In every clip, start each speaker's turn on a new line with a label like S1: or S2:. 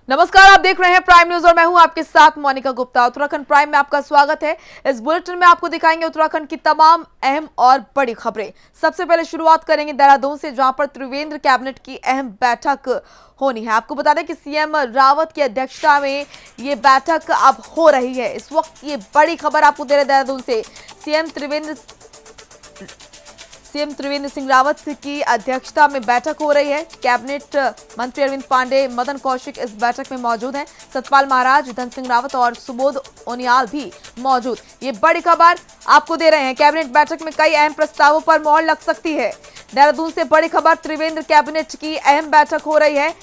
S1: नमस्कार, आप देख रहे हैं प्राइम न्यूज और मैं हूं आपके साथ मोनिका गुप्ता। उत्तराखंड प्राइम में आपका स्वागत है। इस बुलेटिन में आपको दिखाएंगे उत्तराखंड की तमाम अहम और बड़ी खबरें। सबसे पहले शुरुआत करेंगे देहरादून से, जहां पर त्रिवेंद्र कैबिनेट की अहम बैठक होनी है। आपको बता दें कि सीएम रावत की अध्यक्षता में ये बैठक अब हो रही है। इस वक्त ये बड़ी खबर आपको दे रहे देहरादून से। सीएम त्रिवेंद्र सिंह रावत की अध्यक्षता में बैठक हो रही है। कैबिनेट मंत्री अरविंद पांडे, मदन कौशिक इस बैठक में मौजूद हैं। सतपाल महाराज, धन सिंह रावत और सुबोध उनियाल भी मौजूद। ये बड़ी खबर आपको दे रहे हैं। कैबिनेट बैठक में कई अहम प्रस्तावों पर मोहर लग सकती है। देहरादून से बड़ी खबर, त्रिवेंद्र कैबिनेट की अहम बैठक हो रही है।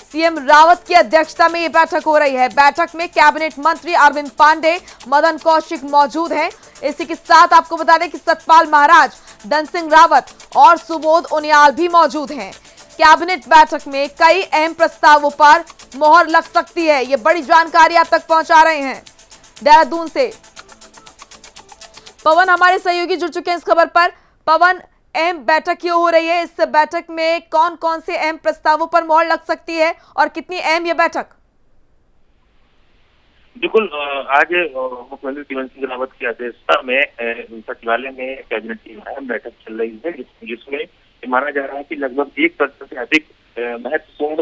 S1: सीएम रावत की अध्यक्षता में यह बैठक हो रही है। बैठक में कैबिनेट मंत्री अरविंद पांडे, मदन कौशिक मौजूद हैं। इसी के साथ आपको बता दें कि सतपाल महाराज, धन सिंह रावत और सुबोध उनियाल भी मौजूद हैं। कैबिनेट बैठक में कई अहम प्रस्तावों पर मोहर लग सकती है। ये बड़ी जानकारी आप तक पहुंचा रहे हैं देहरादून से। पवन हमारे सहयोगी जुड़ चुके हैं इस खबर पर। पवन, अहम बैठक ये हो रही है, इस बैठक में कौन कौन से अहम प्रस्तावों पर मोहर लग सकती है और कितनी अहम ये बैठक?
S2: बिल्कुल, आज मुख्यमंत्री त्रिवेंद्र सिंह रावत की अध्यक्षता में सचिवालय में कैबिनेट की अहम बैठक चल रही है, जिसमें माना जा रहा है कि लगभग 1% से अधिक महत्वपूर्ण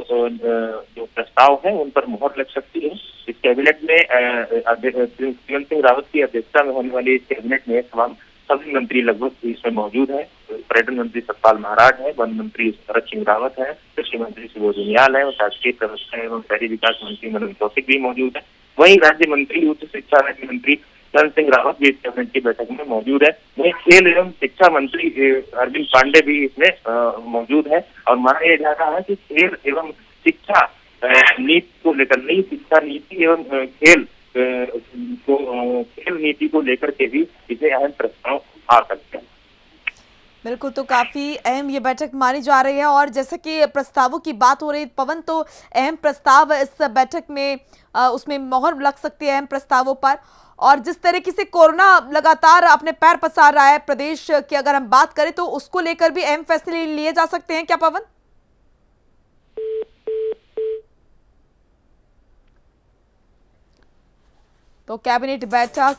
S2: जो प्रस्ताव हैं उन पर मोहर लग सकती है। इस कैबिनेट में त्रिवेंद्र सिंह रावत की अध्यक्षता में होने वाली इस कैबिनेट में तमाम सभी मंत्री लगभग इसमें मौजूद हैं। पर्यटन मंत्री सतपाल महाराज है, वन मंत्री भरत सिंह रावत है, कृषि मंत्री सुबोध उनियाल है और शासकीय व्यवस्था एवं शहरी विकास मंत्री मदन कौशिक भी मौजूद है। वहीं राज्य मंत्री, उच्च शिक्षा राज्य मंत्री धन सिंह रावत भी इस कैबिनेट की बैठक में मौजूद है। वहीं खेल एवं शिक्षा मंत्री अरविंद पांडे भी इसमें मौजूद है। और माना यह जा रहा है कि खेल एवं शिक्षा नीति को लेकर, नई शिक्षा नीति एवं खेल नीति को लेकर के भी इसे अहम प्रस्ताव आ सकते हैं।
S1: बिल्कुल, तो काफी अहम ये बैठक मानी जा रही है। और जैसे कि प्रस्तावों की बात हो रही है पवन, तो अहम प्रस्ताव इस बैठक में उसमें मोहर लग सकती है अहम प्रस्तावों पर। और जिस तरीके से कोरोना लगातार अपने पैर पसार रहा है प्रदेश की, अगर हम बात करें तो उसको लेकर भी अहम फैसले लिए जा सकते हैं क्या पवन? तो कैबिनेट बैठक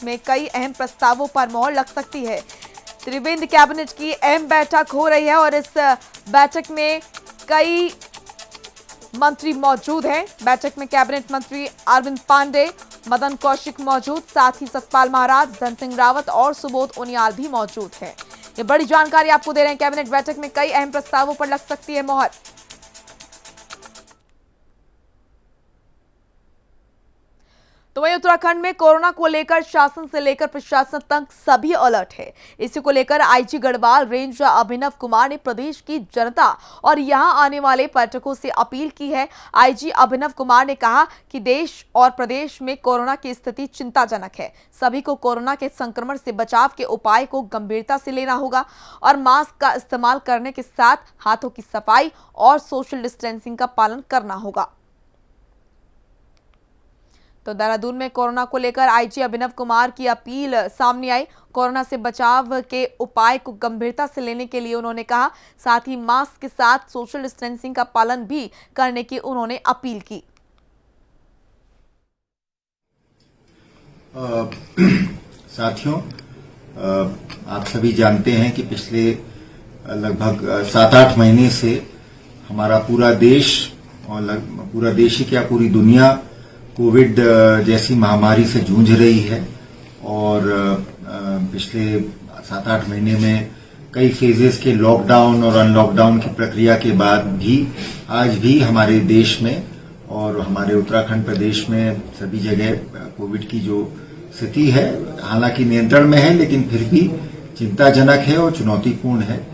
S1: में कई अहम प्रस्तावों पर मोहर लग सकती है। त्रिवेंद्र कैबिनेट की अहम बैठक हो रही है और इस बैठक में कई मंत्री मौजूद हैं। बैठक में कैबिनेट मंत्री अरविंद पांडे, मदन कौशिक मौजूद, साथ ही सतपाल महाराज, धन सिंह रावत और सुबोध उनियाल भी मौजूद हैं। ये बड़ी जानकारी आपको दे रहे हैं। कैबिनेट बैठक में कई अहम प्रस्तावों पर लग सकती है मोहर। तो वहीं उत्तराखंड में कोरोना को लेकर शासन से लेकर प्रशासन तक सभी अलर्ट है। इसी को लेकर आईजी गढ़वाल रेंज अभिनव कुमार ने प्रदेश की जनता और यहां आने वाले पर्यटकों से अपील की है। आईजी अभिनव कुमार ने कहा कि देश और प्रदेश में कोरोना की स्थिति चिंताजनक है। सभी को कोरोना के संक्रमण से बचाव के उपाय को गंभीरता से लेना होगा और मास्क का इस्तेमाल करने के साथ हाथों की सफाई और सोशल डिस्टेंसिंग का पालन करना होगा। तो देहरादून में कोरोना को लेकर आईजी अभिनव कुमार की अपील सामने आई। कोरोना से बचाव के उपाय को गंभीरता से लेने के लिए उन्होंने कहा, साथ ही मास्क के साथ सोशल डिस्टेंसिंग का पालन भी करने की उन्होंने अपील की।
S3: साथियों, आप सभी जानते हैं कि पिछले लगभग 7-8 महीने से हमारा पूरा देश और पूरा देश ही क्या पूरी दुनिया कोविड जैसी महामारी से जूझ रही है। और पिछले 7-8 महीने में कई फेजेस के लॉकडाउन और अनलॉकडाउन की प्रक्रिया के बाद भी आज भी हमारे देश में और हमारे उत्तराखंड प्रदेश में सभी जगह कोविड की जो स्थिति है, हालांकि नियंत्रण में है, लेकिन फिर भी चिंताजनक है और चुनौतीपूर्ण है।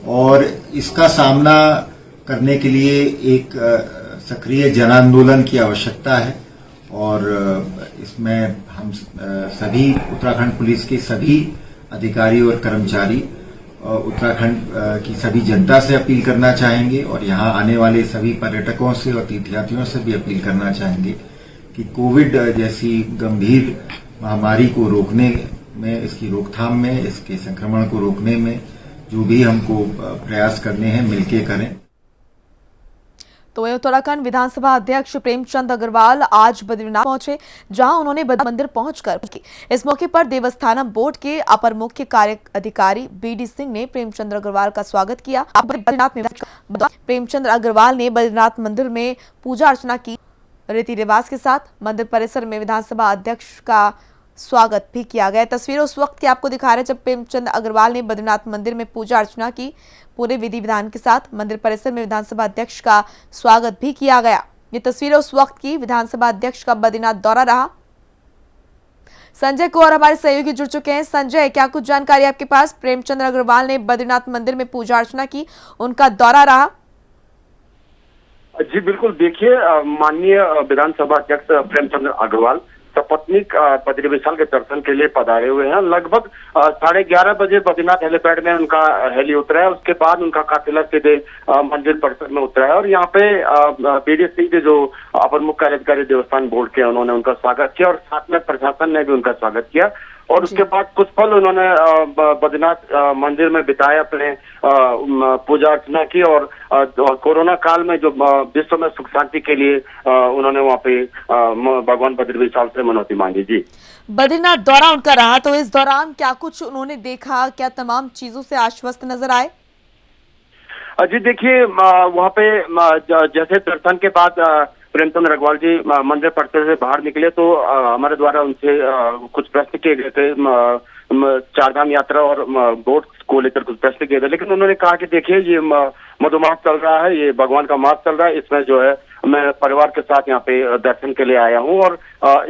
S3: और इसका सामना करने के लिए एक सक्रिय जन आंदोलन की आवश्यकता है। और इसमें हम सभी उत्तराखंड पुलिस के सभी अधिकारी और कर्मचारी उत्तराखंड की सभी जनता से अपील करना चाहेंगे और यहाँ आने वाले सभी पर्यटकों से और तीर्थयात्रियों से भी अपील करना चाहेंगे कि कोविड जैसी गंभीर महामारी को रोकने में, इसकी रोकथाम में, इसके संक्रमण को रोकने में जो भी हमको प्रयास करने हैं मिलके करें।
S1: तो वहीं उत्तराखंड विधानसभा अध्यक्ष प्रेमचंद अग्रवाल आज बद्रीनाथ पहुंचे, जहां उन्होंने मंदिर पहुंचकर इस मौके पर देवस्थानम बोर्ड के अपर मुख्य कार्य अधिकारी बीडी सिंह ने प्रेमचंद अग्रवाल का स्वागत किया। प्रेमचंद अग्रवाल ने बद्रीनाथ मंदिर में पूजा अर्चना की। रीति रिवाज के साथ मंदिर परिसर में विधानसभा अध्यक्ष का स्वागत भी किया गया। तस्वीरें उस वक्त की आपको दिखा रहे हैं जब प्रेमचंद अग्रवाल ने बद्रीनाथ मंदिर में पूजा अर्चना की। पूरे विधि विधान के साथ मंदिर परिसर में विधानसभा अध्यक्ष का स्वागत भी किया गया। ये तस्वीरें उस वक्त की विधानसभा अध्यक्ष का बद्रीनाथ दौरा रहा। संजय कुंवर हमारे सहयोगी जुड़ चुके हैं। संजय, क्या कुछ जानकारी आपके पास? प्रेमचंद अग्रवाल ने बद्रीनाथ मंदिर में पूजा अर्चना की, उनका दौरा रहा।
S4: जी बिल्कुल, देखिए माननीय विधानसभा अध्यक्ष प्रेमचंद अग्रवाल सपत्नीक बद्री विशाल के दर्शन के लिए पधारे हुए हैं। लगभग 11:30 बजे बद्रीनाथ हेलीपैड में उनका हेली उतरा है। उसके बाद उनका काफिला सीधे मंदिर परिसर में उतरा है और यहाँ पे बीडी सिंह जो अपर मुख्य कार्यकारी देवस्थान बोर्ड के, उन्होंने उनका स्वागत किया और साथ में प्रशासन ने भी उनका स्वागत किया। और उसके बाद कुछ पल उन्होंने बद्रीनाथ मंदिर में बिताए, अपने पूजा अर्चना की और कोरोना काल में जो विश्व में सुख शांति के लिए उन्होंने वहाँ पे भगवान बद्री विशाल से मनौती मांगी। जी,
S1: बद्रीनाथ दौरा उनका रहा, तो इस दौरान क्या कुछ उन्होंने देखा, क्या तमाम चीजों से आश्वस्त नजर आए?
S4: जी देखिए, वहाँ पे जैसे दर्शन के बाद प्रेमचंद अग्रवाल जी मंदिर परिसर से बाहर निकले तो हमारे द्वारा उनसे कुछ प्रश्न किए गए थे, चारधाम यात्रा और बोट को लेकर कुछ प्रश्न किए थे। लेकिन उन्होंने कहा कि देखिए, ये मधुमास चल रहा है, ये भगवान का मास चल रहा है, इसमें जो है मैं परिवार के साथ यहाँ पे दर्शन के लिए आया हूँ और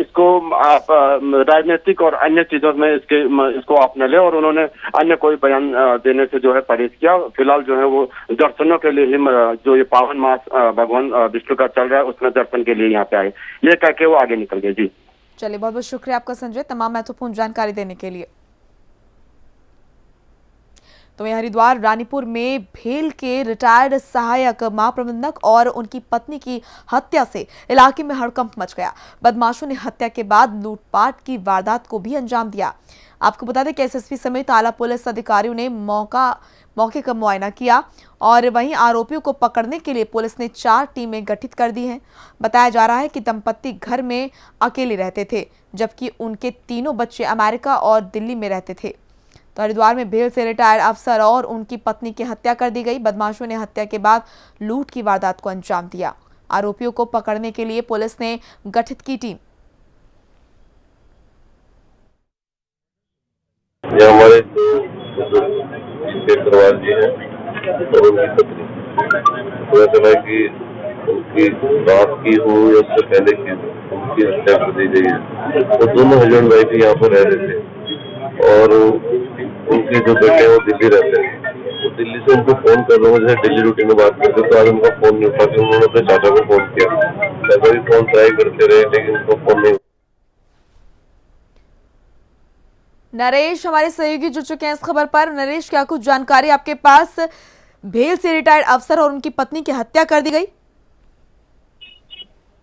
S4: इसको आप राजनीतिक और अन्य चीजों में इसको आप न ले। और उन्होंने अन्य कोई बयान देने से जो है परहेज किया। फिलहाल जो है वो दर्शनों के लिए ही, जो ये पावन मास भगवान विष्णु का चल रहा है, उसमें दर्शन के लिए यहाँ पे आए, ये कह के वो आगे निकल गए। जी
S1: चलिए, बहुत बहुत शुक्रिया आपका संजय, तमाम महत्वपूर्ण जानकारी देने के लिए। तो वहीं हरिद्वार रानीपुर में भेल के रिटायर्ड सहायक महाप्रबंधक और उनकी पत्नी की हत्या से इलाके में हड़कंप मच गया। बदमाशों ने हत्या के बाद लूटपाट की वारदात को भी अंजाम दिया। आपको बता दें कि एसएसपी समेत आला पुलिस अधिकारियों ने मौके का मुआयना किया और वहीं आरोपियों को पकड़ने के लिए पुलिस ने 4 टीमें गठित कर दी हैं। बताया जा रहा है कि दंपत्ति घर में अकेले रहते थे, जबकि उनके तीनों बच्चे अमेरिका और दिल्ली में रहते थे। तो हरिद्वार में भेल से रिटायर्ड अफसर और उनकी पत्नी की हत्या कर दी गई। बदमाशों ने हत्या के बाद लूट की वारदात को अंजाम दिया। आरोपियों को पकड़ने के लिए पुलिस ने गठित की टीम।
S5: ये हमारे अग्रवाल जी हैं और उनकी पत्नी, पता चला कि उनकी रात की हो या उससे पहले की उनकी हत्या कर दी गई है। वो दोनों हस्बैंड वाइफ यहाँ पर रह रहे थे और उनके जो बेटे हैं वो दिल्ली रहते हैं। वो दिल्ली से उनको फोन कर रहे हैं, जैसे डेली रूटीन में बात करते तो आज उनका फोन नहीं उठा, उन्होंने अपने चाचा को फोन किया। चाचा भी फोन ट्राई करते रहे लेकिन उनको फोन नहीं।
S1: नरेश हमारे सहयोगी जुड़ चुके हैं इस खबर पर। नरेश, क्या कुछ जानकारी आपके पास? भेल से रिटायर्ड अफसर और उनकी पत्नी की हत्या कर दी गई।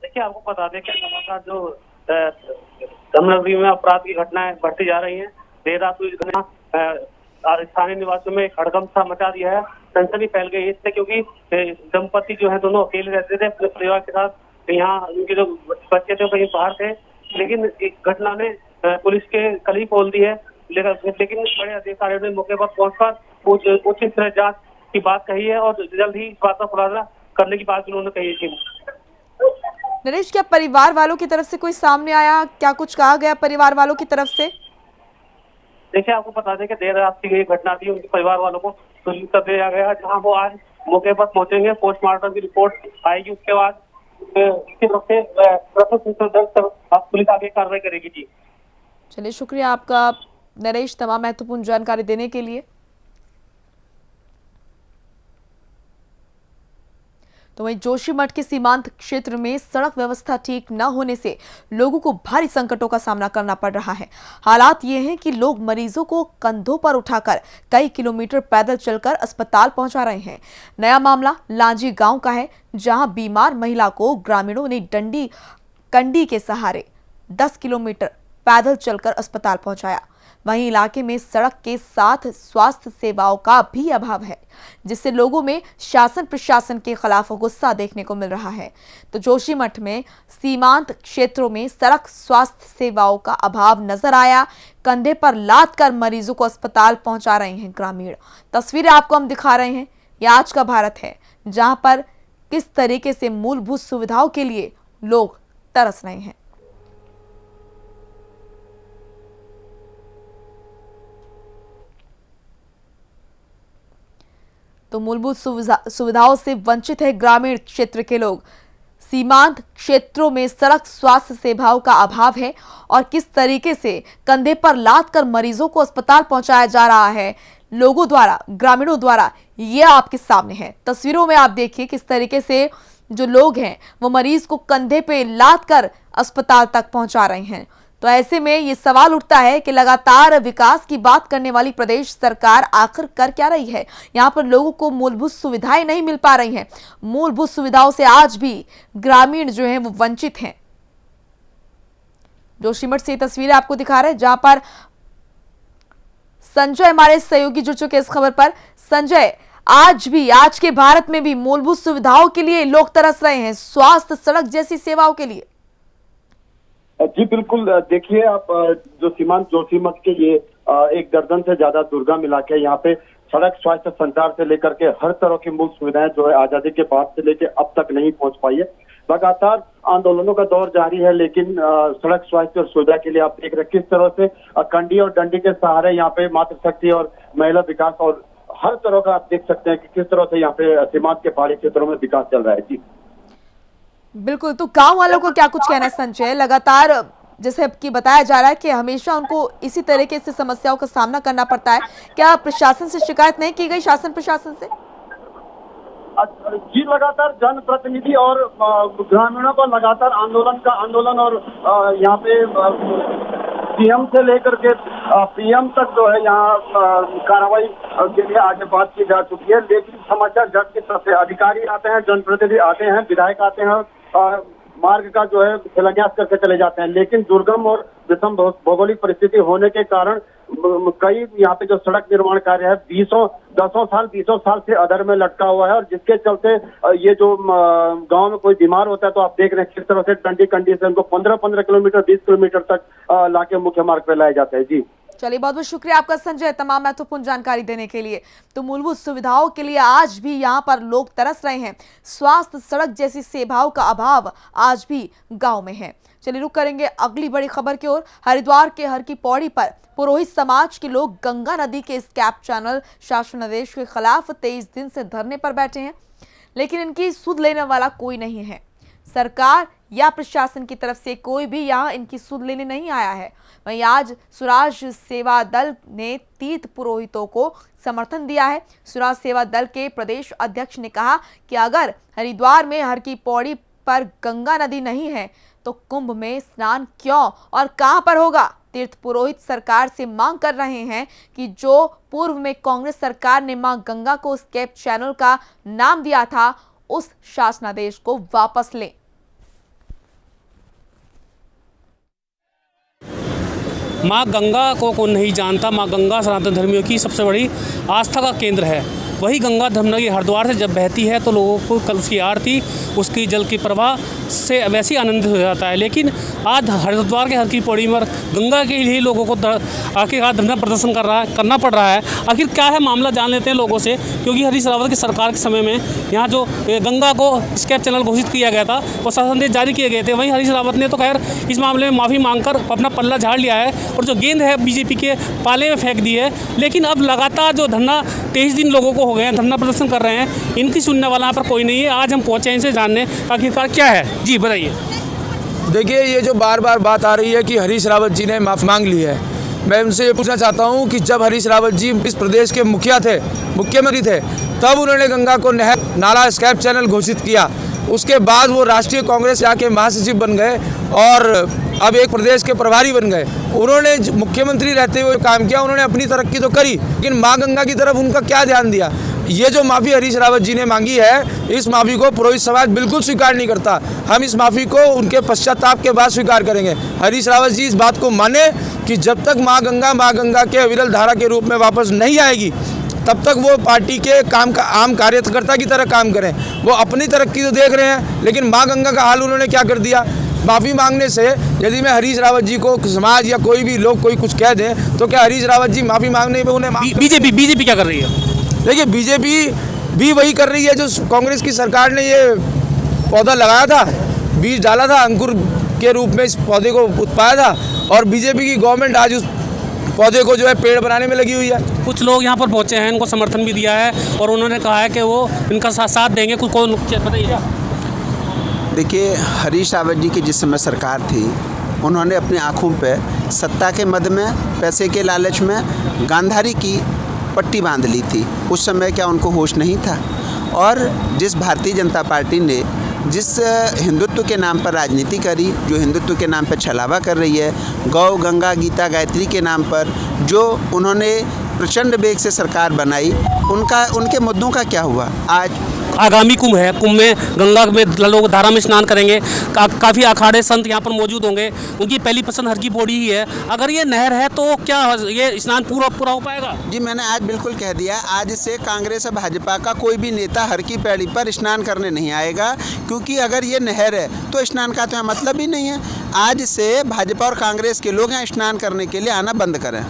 S6: देखिए, आपको बता दें कि लगातार जो धर्मनगरी में अपराध की घटनाएं बढ़ती जा रही हैं। देर रात हुई घटना स्थानीय निवासियों में हड़कंप सा मचा दिया है, सनसनी फैल गई है इससे, क्योंकि दंपति जो है दोनों अकेले रहते थे अपने परिवार के साथ। यहाँ उनके जो बच्चे थे कहीं बाहर थे, लेकिन इस घटना ने पुलिस के कली खोल दी है। लेकिन बड़े अधिकारियों ने मौके पर पहुंचकर उचित तरह जांच की बात कही है और जल्द ही इस बात का खुलासा करने की बात उन्होंने कही थी।
S1: नरेश, क्या परिवार वालों की तरफ से कोई सामने आया? क्या कुछ कहा गया परिवार वालों की तरफ से?
S6: देखिए, आपको बता दें कि देर रात की घटना थी, उनके परिवार वालों को सूचित कर दिया गया, जहां वो आज मौके पर पहुंचेंगे। पोस्टमार्टम की रिपोर्ट आएगी, उसके बाद इसकी तरफ से पुलिस आगे कार्रवाई करेगी। जी
S1: चलिए, शुक्रिया आपका नरेश, तमाम महत्वपूर्ण जानकारी देने के लिए। तो वहीं जोशीमठ के सीमांत क्षेत्र में सड़क व्यवस्था ठीक न होने से लोगों को भारी संकटों का सामना करना पड़ रहा है। हालात ये हैं कि लोग मरीजों को कंधों पर उठाकर कई किलोमीटर पैदल चलकर अस्पताल पहुंचा रहे हैं। नया मामला लांजी गांव का है, जहां बीमार महिला को ग्रामीणों ने कंडी के सहारे 10 किलोमीटर पैदल चलकर अस्पताल पहुंचाया। वहीं इलाके में सड़क के साथ स्वास्थ्य सेवाओं का भी अभाव है, जिससे लोगों में शासन प्रशासन के खिलाफ गुस्सा देखने को मिल रहा है। तो जोशीमठ में सीमांत क्षेत्रों में सड़क स्वास्थ्य सेवाओं का अभाव नजर आया। कंधे पर लाद कर मरीजों को अस्पताल पहुंचा रहे हैं ग्रामीण। तस्वीरें आपको हम दिखा रहे हैं। यह आज का भारत है, जहां पर किस तरीके से मूलभूत सुविधाओं के लिए लोग तरस रहे हैं। तो मूलभूत सुविधाओं से वंचित है ग्रामीण क्षेत्र के लोग। सीमांत क्षेत्रों में सड़क स्वास्थ्य सेवाओं का अभाव है और किस तरीके से कंधे पर लाद कर मरीजों को अस्पताल पहुंचाया जा रहा है लोगों द्वारा, ग्रामीणों द्वारा, ये आपके सामने है। तस्वीरों में आप देखिए किस तरीके से जो लोग हैं वो मरीज को कंधे पे लाद कर अस्पताल तक पहुंचा रहे हैं। तो ऐसे में ये सवाल उठता है कि लगातार विकास की बात करने वाली प्रदेश सरकार आखिर कर क्या रही है। यहाँ पर लोगों को मूलभूत सुविधाएं नहीं मिल पा रही हैं। मूलभूत सुविधाओं से आज भी ग्रामीण जो हैं वो वंचित हैं। जोशीमठ से तस्वीरें आपको दिखा रहे हैं, जहां पर संजय हमारे सहयोगी जुड़ चुके इस खबर पर। संजय, आज के भारत में भी मूलभूत सुविधाओं के लिए लोग तरस रहे हैं, स्वास्थ्य, सड़क जैसी सेवाओं के लिए।
S4: जी बिल्कुल, देखिए आप जो सीमांत जोशीमठ के ये एक दर्जन से ज्यादा दुर्गम इलाके हैं। यहाँ पे सड़क, स्वास्थ्य, संचार से लेकर के हर तरह की मूल सुविधाएं जो है आजादी के बाद से लेकर अब तक नहीं पहुंच पाई है। लगातार आंदोलनों का दौर जारी है, लेकिन सड़क, स्वास्थ्य और सुविधा के लिए आप देख रहे हैं किस तरह से कंडी और डंडी के सहारे यहाँ पे मातृशक्ति और महिला विकास और हर तरह का आप देख सकते हैं कि किस तरह से यहाँ पे सीमांत के पहाड़ी क्षेत्रों में विकास चल रहा है। जी
S1: बिल्कुल, तो गांव वालों को क्या कुछ कहना है संजय? लगातार जैसे कि बताया जा रहा है कि हमेशा उनको इसी तरीके से समस्याओं का सामना करना पड़ता है। क्या प्रशासन से शिकायत नहीं की गई, शासन प्रशासन से?
S4: जी लगातार जनप्रतिनिधि और ग्रामीणों का लगातार आंदोलन और यहाँ पे सीएम से लेकर के पीएम तक जो है यहाँ कार्रवाई के लिए आगे बात की जा चुकी है। लेकिन समाचार जट की तरफ से अधिकारी आते हैं, जनप्रतिनिधि आते हैं, विधायक आते हैं, मार्ग का जो है शिलान्यास करके चले जाते हैं। लेकिन दुर्गम और विषम भौगोलिक परिस्थिति होने के कारण कई यहाँ पे जो सड़क निर्माण कार्य है 20 साल से अधर में लटका हुआ है। और जिसके चलते ये जो गांव में कोई बीमार होता है तो आप देख रहे हैं किस तरह से डंडी कंडी से उनको 15 किलोमीटर 20 किलोमीटर तक लाके मुख्य मार्ग पे लाए जाते हैं। जी
S1: चलिए, बहुत बहुत शुक्रिया आपका संजय, तमाम महत्वपूर्ण जानकारी देने के लिए। तो मूलभूत सुविधाओं के लिए आज भी यहाँ पर लोग तरस रहे हैं। स्वास्थ्य, सड़क जैसी सेवाओं का अभाव आज भी गांव में है। चलिए रुक करेंगे अगली बड़ी खबर की ओर। हरिद्वार के हर की पौड़ी पर पुरोहित समाज के लोग गंगा नदी के स्कैप चैनल शासनादेश के खिलाफ 23 दिन से धरने पर बैठे हैं, लेकिन इनकी सुध लेने वाला कोई नहीं है। सरकार या प्रशासन की तरफ से कोई भी यहाँ इनकी सुध लेने नहीं आया है। वहीं आज स्वराज सेवा दल ने तीर्थ पुरोहितों को समर्थन दिया है। स्वराज सेवा दल के प्रदेश अध्यक्ष ने कहा कि अगर हरिद्वार में हर की पौड़ी पर गंगा नदी नहीं है तो कुंभ में स्नान क्यों और कहां पर होगा। तीर्थ पुरोहित सरकार से मांग कर रहे हैं कि जो पूर्व में कांग्रेस सरकार ने मां गंगा को स्केप चैनल का नाम दिया था, उस शासनादेश को वापस लें।
S7: माँ गंगा को कौन नहीं जानता। माँ गंगा सनातन धर्मियों की सबसे बड़ी आस्था का केंद्र है। वही गंगा धर्मनगरी हरिद्वार से जब बहती है तो लोगों को कल उसकी आरती, उसकी जल की प्रवाह से वैसे ही आनंदित हो जाता है। लेकिन आज हरिद्वार के हर की पौड़ी में गंगा के लिए लोगों को आखिरकार धरना प्रदर्शन करना पड़ रहा है। आखिर क्या है मामला, जान लेते हैं लोगों से। क्योंकि हरीश रावत की सरकार के समय में यहाँ जो गंगा को स्कैप चैनल घोषित किया गया था वो शासनादेश जारी किए गए थे। वहीं हरीश रावत ने तो खैर इस मामले में माफ़ी मांगकर अपना पल्ला झाड़ लिया है और जो गेंद है बीजेपी के पाले में फेंक दी है। लेकिन अब लगातार जो धरना 23 दिन लोगों को हो गए हैं, धरना प्रदर्शन कर रहे हैं, इनकी सुनने वाला यहाँ पर कोई नहीं है। आज हम पहुँचे हैं इनसे जानने आखिरकार क्या है। जी बताइए।
S8: देखिए, ये जो बार बार बात आ रही है कि हरीश रावत जी ने माफ़ी मांग ली है, मैं उनसे ये पूछना चाहता हूँ कि जब हरीश रावत जी इस प्रदेश के मुख्यमंत्री थे तब उन्होंने गंगा को नहर, नाला, स्कैप चैनल घोषित किया। उसके बाद वो राष्ट्रीय कांग्रेस यहाँ के महासचिव बन गए और अब एक प्रदेश के प्रभारी बन गए। उन्होंने मुख्यमंत्री रहते हुए काम किया, उन्होंने अपनी तरक्की तो करी, लेकिन माँ गंगा की तरफ उनका क्या ध्यान दिया। ये जो माफ़ी हरीश रावत जी ने मांगी है, इस माफ़ी को पुरोहित समाज बिल्कुल स्वीकार नहीं करता। हम इस माफ़ी को उनके पश्चाताप के बाद स्वीकार करेंगे। हरीश रावत जी इस बात को माने कि जब तक माँ गंगा के अविरल धारा के रूप में वापस नहीं आएगी, तब तक वो पार्टी के काम का आम कार्यकर्ता की तरह काम करें। वो अपनी तरक्की तो देख रहे हैं, लेकिन माँ गंगा का हाल उन्होंने क्या कर दिया। माफ़ी मांगने से यदि मैं हरीश रावत जी को समाज या कोई भी लोग कोई कुछ कह दें, तो क्या हरीश रावत जी माफ़ी मांगने में उन्हें
S7: बीजेपी क्या कर रही है?
S8: देखिए, बीजेपी भी वही कर रही है जो कांग्रेस की सरकार ने ये पौधा लगाया था, बीज डाला था, अंकुर के रूप में इस पौधे को उत्पाया था, और बीजेपी की गवर्नमेंट आज उस पौधे को जो है पेड़ बनाने में लगी हुई है।
S7: कुछ लोग यहाँ पर पहुँचे हैं, इनको समर्थन भी दिया है और उन्होंने कहा है कि वो इनका साथ देंगे। कुछ कौन बताइए।
S9: देखिए, हरीश रावत जी की जिस समय सरकार थी, उन्होंने अपनी आँखों पे सत्ता के मद में, पैसे के लालच में गांधारी की पट्टी बांध ली थी। उस समय क्या उनको होश नहीं था? और जिस भारतीय जनता पार्टी ने जिस हिंदुत्व के नाम पर राजनीति करी, जो हिंदुत्व के नाम पर छलावा कर रही है, गौ गंगा गीता गायत्री के नाम पर जो उन्होंने प्रचंड वेग से सरकार बनाई, उनके मुद्दों का क्या हुआ? आज
S7: आगामी कुंभ है, कुंभ में गंगा में लोग धारा में स्नान करेंगे। काफ़ी अखाड़े संत यहाँ पर मौजूद होंगे। उनकी पहली पसंद हर की पौड़ी ही है। अगर ये नहर है तो क्या ये स्नान पूरा हो पाएगा?
S9: जी, मैंने आज बिल्कुल कह दिया, आज से कांग्रेस और भाजपा का कोई भी नेता हर की पैड़ी पर स्नान करने नहीं आएगा, क्योंकि अगर ये नहर है तो स्नान का तो मतलब ही नहीं है। आज से भाजपा और कांग्रेस के लोग यहाँ स्नान करने के लिए आना बंद करें।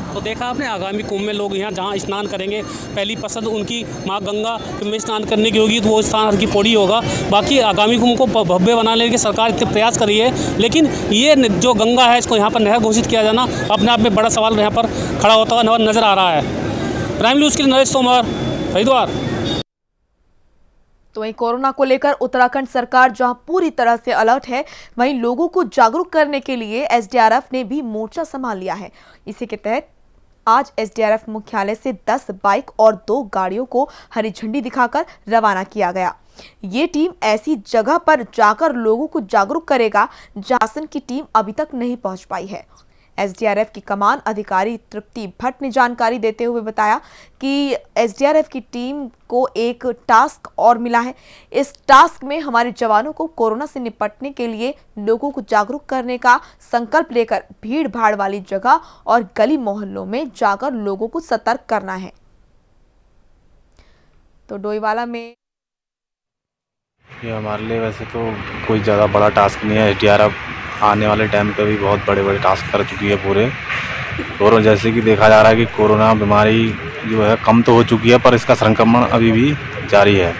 S7: तो देखा आपने, आगामी कुंभ में लोग यहाँ जहाँ स्नान करेंगे, पहली पसंद उनकी माँ गंगा में स्नान करने की होगी, तो वो स्थान हर की पौड़ी होगा। बाकी आगामी कुंभ को भव्य बनाने के सरकार इतने प्रयास कर रही है, लेकिन ये जो गंगा है इसको यहाँ पर नहर घोषित किया जाना अपने आप में बड़ा सवाल यहाँ पर खड़ा होता हुआ नजर आ रहा है। प्राइम न्यूज़ के लिए नरेश तोमर, हरिद्वार।
S1: तो वहीं कोरोना को लेकर उत्तराखंड सरकार जहां पूरी तरह से अलर्ट है, वहीं लोगों को जागरूक करने के लिए एसडीआरएफ ने भी मोर्चा संभाल लिया है। इसी के तहत आज एसडीआरएफ मुख्यालय से 10 बाइक और 2 गाड़ियों को हरी झंडी दिखाकर रवाना किया गया। ये टीम ऐसी जगह पर जाकर लोगों को जागरूक करेगा जहां शासन की टीम अभी तक नहीं पहुंच पाई है। एसडीआरएफ की कमान अधिकारी तृप्ति भट्ट ने जानकारी देते हुए बताया कि एसडीआरएफ की टीम को एक टास्क और मिला है। इस टास्क में हमारे जवानों को कोरोना से निपटने के लिए लोगों को जागरूक करने का संकल्प लेकर भीड़ भाड़ वाली जगह और गली मोहल्लों में जाकर लोगों को सतर्क करना है। तो डोईवाला में
S10: ये हमारे लिए वैसे तो कोई ज़्यादा बड़ा टास्क नहीं है। एसडीआरएफ आने वाले टाइम पे भी बहुत बड़े बड़े टास्क कर चुकी है पूरे। और जैसे कि देखा जा रहा है कि कोरोना बीमारी जो है कम तो हो चुकी है, पर इसका संक्रमण अभी भी जारी है।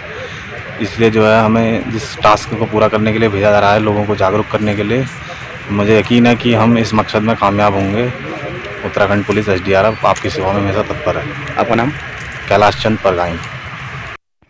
S10: इसलिए जो है हमें जिस टास्क को पूरा करने के लिए भेजा जा रहा है, लोगों को जागरूक करने के लिए, मुझे यकीन है कि हम इस मकसद में कामयाब होंगे। उत्तराखंड पुलिस एसडीआरएफ आपकी सेवा में हमेशा तत्पर है। आपका नाम? कैलाश चंद परगाई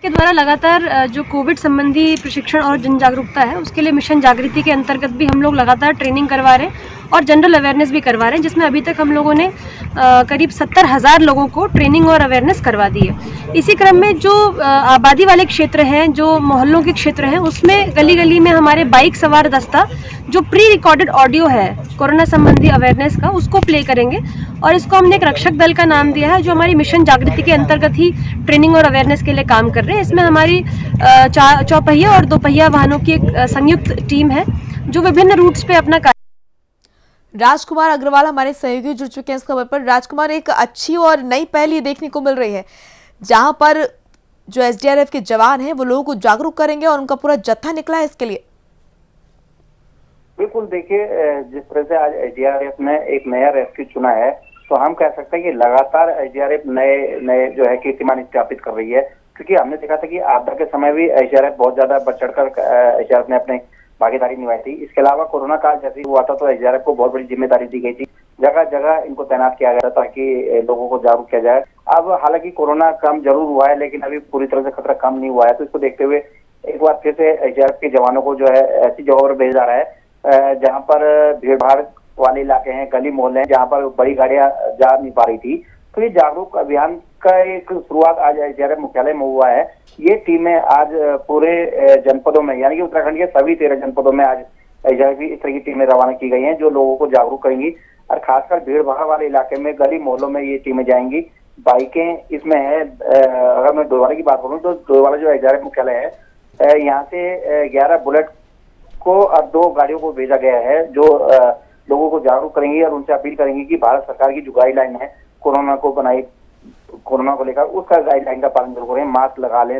S11: के द्वारा लगातार जो कोविड संबंधी प्रशिक्षण और जन जागरूकता है, उसके लिए मिशन जागृति के अंतर्गत भी हम लोग लगातार ट्रेनिंग करवा रहे हैं और जनरल अवेयरनेस भी करवा रहे हैं, जिसमें अभी तक हम लोगों ने करीब 70,000 लोगों को ट्रेनिंग और अवेयरनेस करवा दी है। इसी क्रम में जो आबादी वाले क्षेत्र हैं, जो मोहल्लों के क्षेत्र हैं, उसमें गली गली में हमारे बाइक सवार दस्ता जो प्री रिकॉर्डेड ऑडियो है कोरोना संबंधी अवेयरनेस का, उसको प्ले करेंगे। और इसको हमने एक रक्षक दल का नाम दिया है, जो हमारी मिशन जागृति के अंतर्गत ही ट्रेनिंग और अवेयरनेस के लिए काम कर रहे हैं। इसमें हमारी चौपहिया और दोपहिया वाहनों की एक संयुक्त टीम है, जो विभिन्न रूट्स पे अपना
S1: राजकुमार अग्रवाल हमारे सहयोगी जुड़ चुके हैं इस खबर पर। राजकुमार, एक अच्छी और नई पहल ये देखने को मिल रही है, जहां पर जो एसडीआरएफ के जवान हैं वो लोगों को जागरूक करेंगे और उनका पूरा जत्था निकला है इसके लिए।
S12: बिल्कुल, देखिए जिस तरह से आज एसडीआरएफ ने एक नया रेस्क्यू चुना है, तो हम कह सकते हैं कि लगातार एसडीआरएफ नए जो है कीर्तिमान स्थापित कर रही है। क्योंकि हमने देखा था कि आपदा के समय भी एसडीआरएफ बहुत ज्यादा बढ़ चढ़कर एसडीआरएफ ने अपने भागीदारी निभाई थी। इसके अलावा कोरोना काल जैसे हुआ था तो एसडीआरएफ को बहुत बड़ी जिम्मेदारी दी गई थी, जगह जगह इनको तैनात किया गया था ताकि लोगों को जागरूक किया जाए। अब हालांकि कोरोना कम जरूर हुआ है, लेकिन अभी पूरी तरह से खतरा कम नहीं हुआ है। तो इसको देखते हुए एक बार फिर से एसडीआरएफ के जवानों को जो है ऐसी जगहों पर भेजा जा रहा है जहाँ पर भीड़ भाड़ वाले इलाके हैं, गली मोहल्ले हैं, जहाँ पर बड़ी गाड़ियां जा नहीं पा रही थी। तो ये जागरूक अभियान का एक शुरुआत आज एसडीआरएफ मुख्यालय में हुआ है। ये टीमें आज पूरे जनपदों में, यानी कि उत्तराखंड के सभी 13 जनपदों में आज एसडीआरएफ की इस तरह की टीमें रवाना की गई हैं, जो लोगों को जागरूक करेंगी। और खासकर भीड़ भाड़ वाले इलाके में, गली मोहल्लों में ये टीमें जाएंगी बाइकें इसमें है। अगर मैं डोईवाला की बात करूं तो डोईवाला जो एसडीआरएफ मुख्यालय है, यहाँ से 11 बुलेट को और 2 गाड़ियों को भेजा गया है, जो लोगों को जागरूक करेंगी और उनसे अपील करेंगी कि भारत सरकार की जो गाइडलाइन है कोरोना को लेकर, उसका गाइडलाइन का पालन जरूर करें, मास्क लगा लें,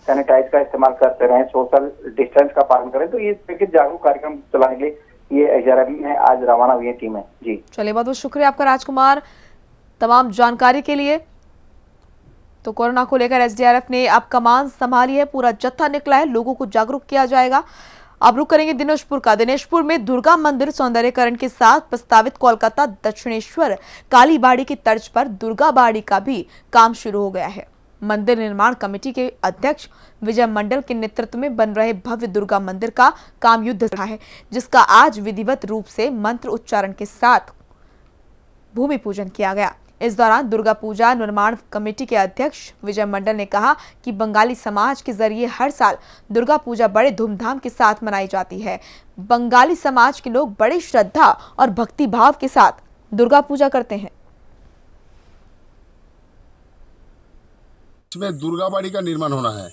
S12: सैनिटाइज का इस्तेमाल करते रहें, सोशल डिस्टेंस का पालन करें। तो ये जागरूक कार्यक्रम चलाने के लिए ये एसडीआरएफ में आज रवाना हुई है टीम है। जी
S1: चलिए, बहुत बहुत शुक्रिया आपका राजकुमार तमाम जानकारी के लिए। तो कोरोना को लेकर एसडीआरएफ ने अब कमान संभाली है, पूरा जत्था निकला है, लोगों को जागरूक किया जाएगा। अब रुक करेंगे दिनेशपुर का। दिनेशपुर में दुर्गा मंदिर सौंदर्यकरण के साथ प्रस्तावित कोलकाता दक्षिणेश्वर कालीबाड़ी की तर्ज पर दुर्गा बाड़ी का भी काम शुरू हो गया है। मंदिर निर्माण कमेटी के अध्यक्ष विजय मंडल के नेतृत्व में बन रहे भव्य दुर्गा मंदिर का काम युद्ध रहा है, जिसका आज विधिवत रूप से मंत्र उच्चारण के साथ भूमि पूजन किया गया। इस दौरान दुर्गा पूजा निर्माण कमेटी के अध्यक्ष विजय मंडल ने कहा कि बंगाली समाज के जरिए हर साल दुर्गा पूजा बड़े धूमधाम के साथ मनाई जाती है। बंगाली समाज के लोग बड़े श्रद्धा और भक्ति भाव के साथ दुर्गा पूजा करते हैं।
S13: इसमें दुर्गा बाड़ी का निर्माण होना है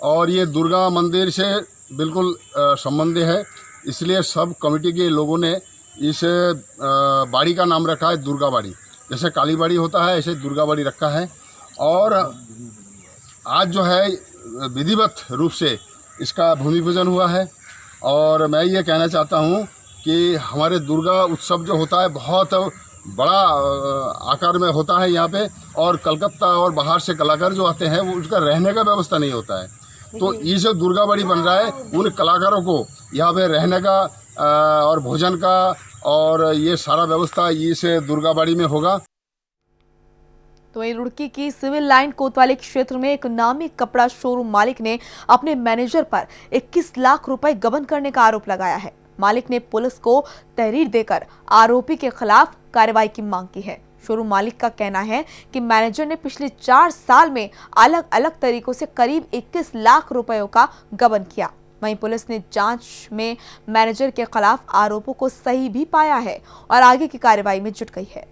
S13: और ये दुर्गा मंदिर से बिल्कुल संबंधित है, इसलिए सब कमेटी के लोगों ने इस बाड़ी का नाम रखा है दुर्गा बाड़ी। जैसे काली बाड़ी होता है ऐसे दुर्गा बाड़ी रखा है। और आज जो है विधिवत रूप से इसका भूमि पूजन हुआ है। और मैं ये कहना चाहता हूँ कि हमारे दुर्गा उत्सव जो होता है बहुत बड़ा आकार में होता है यहाँ पे, और कलकत्ता और बाहर से कलाकार जो आते हैं वो उसका रहने का व्यवस्था नहीं होता है। तो ये जो दुर्गा बाड़ी बन रहा है उन कलाकारों को यहाँ पे रहने का और भोजन का और ये सारा व्यवस्था इस दुर्गा बाड़ी में होगा।
S1: तो वहीं रुड़की की सिविल लाइन कोतवाली क्षेत्र में एक नामी कपड़ा शोरूम मालिक ने अपने मैनेजर पर 21 लाख रुपए गबन करने का आरोप लगाया है। मालिक ने पुलिस को तहरीर देकर आरोपी के खिलाफ कार्रवाई की मांग की है। शोरूम मालिक का कहना है कि मैनेजर ने पिछले 4 साल में अलग अलग तरीकों से करीब 21 लाख रुपयों का गबन किया। वहीं पुलिस ने जांच में मैनेजर के खिलाफ आरोपों को सही भी पाया है और आगे की कार्रवाई में जुट गई है।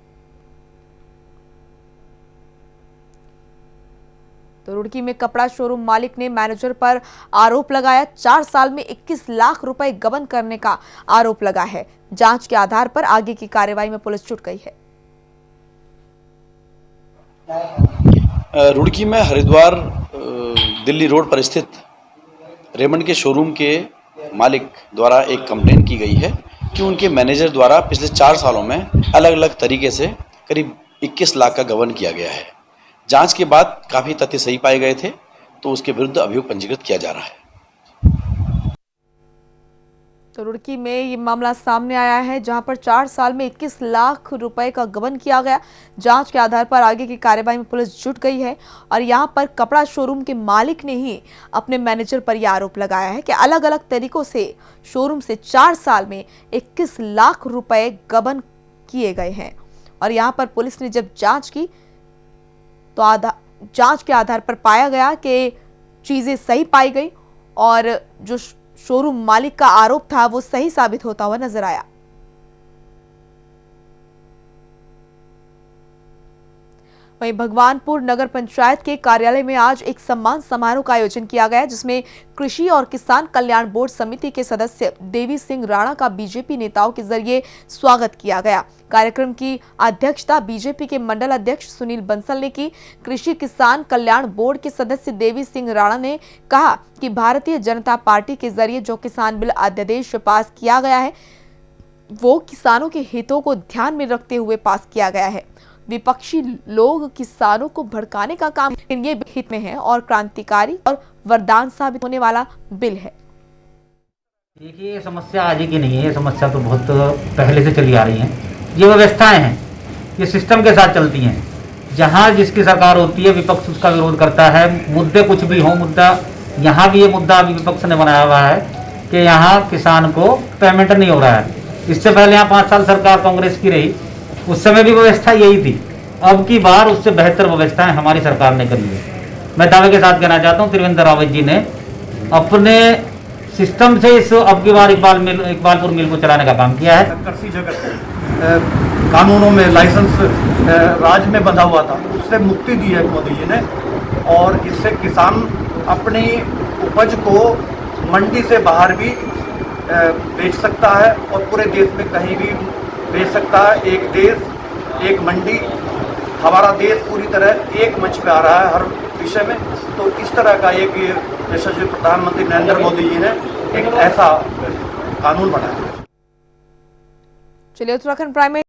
S1: तो रुड़की में कपड़ा शोरूम मालिक ने मैनेजर पर आरोप लगाया। 4 साल में 21 लाख रुपए गबन करने का आरोप लगा है। जांच के आधार पर आगे की कार्रवाई में पुलिस जुट गई है।
S14: रुड़की में हरिद्वार दिल्ली रोड पर स्थित रेमंड के शोरूम के मालिक द्वारा एक कंप्लेन की गई है कि उनके मैनेजर द्वारा पिछले 4 सालों में अलग अलग तरीके से करीब 21 लाख का गबन किया गया है। जांच के बाद काफ़ी तथ्य सही पाए गए थे, तो उसके विरुद्ध अभियोग पंजीकृत किया जा रहा है।
S1: तो रुड़की में ये मामला सामने आया है, जहां पर 4 साल में 21 लाख रुपए का गबन किया गया। जांच के आधार पर आगे की कार्रवाई में पुलिस जुट गई है और यहां पर कपड़ा शोरूम के मालिक ने ही अपने मैनेजर पर यह आरोप लगाया है कि अलग अलग तरीकों से शोरूम से 4 साल में 21 लाख रुपए गबन किए गए हैं। और यहां पर पुलिस ने जब जांच की तो जांच के आधार पर पाया गया कि चीजें सही पाई गई और जो शोरूम मालिक का आरोप था वो सही साबित होता हुआ नजर आया। वहीं भगवानपुर नगर पंचायत के कार्यालय में आज एक सम्मान समारोह का आयोजन किया गया, जिसमें कृषि और किसान कल्याण बोर्ड समिति के सदस्य देवी सिंह राणा का बीजेपी नेताओं के जरिए स्वागत किया गया। कार्यक्रम की अध्यक्षता बीजेपी के मंडल अध्यक्ष सुनील बंसल ने की। कृषि किसान कल्याण बोर्ड के सदस्य देवी सिंह राणा ने कहा कि भारतीय जनता पार्टी के जरिए जो किसान बिल अध्यादेश पास किया गया है वो किसानों के हितों को ध्यान में रखते हुए पास किया गया है। विपक्षी लोग किसानों को भड़काने का काम ये हित में है और क्रांतिकारी और वरदान साबित होने वाला बिल है।
S15: देखिए, ये समस्या आज की नहीं है, ये समस्या तो बहुत पहले से चली आ रही है। ये व्यवस्थाएं हैं, ये सिस्टम के साथ चलती हैं। जहाँ जिसकी सरकार होती है विपक्ष उसका विरोध करता है। मुद्दे कुछ भी हो, मुद्दा यहाँ भी ये मुद्दा अभी विपक्ष ने बनाया हुआ है कि यहाँ किसान को पेमेंट नहीं हो रहा है। इससे पहले यहाँ 5 साल सरकार कांग्रेस की रही, उस समय भी व्यवस्था यही थी। अब की बार उससे बेहतर व्यवस्थाएं हमारी सरकार ने करी है। मैं दावे के साथ कहना चाहता हूँ त्रिवेंद्र रावत जी ने अपने सिस्टम से इस अब की बार इकबालपुर मिल को चलाने का काम किया है।
S16: कृषि जगत कानूनों में लाइसेंस राज में बंधा हुआ था, उससे मुक्ति दी है मोदी जी ने। और इससे किसान अपनी उपज को मंडी से बाहर भी बेच सकता है और पूरे देश में कहीं भी बेच सकता है। एक देश एक मंडी, हमारा देश पूरी तरह एक मंच पे आ रहा है हर विषय में। तो इस तरह का एक यशस्वी प्रधानमंत्री नरेंद्र मोदी जी ने एक ऐसा कानून बनाया।
S1: चलिए उत्तराखंड प्राइम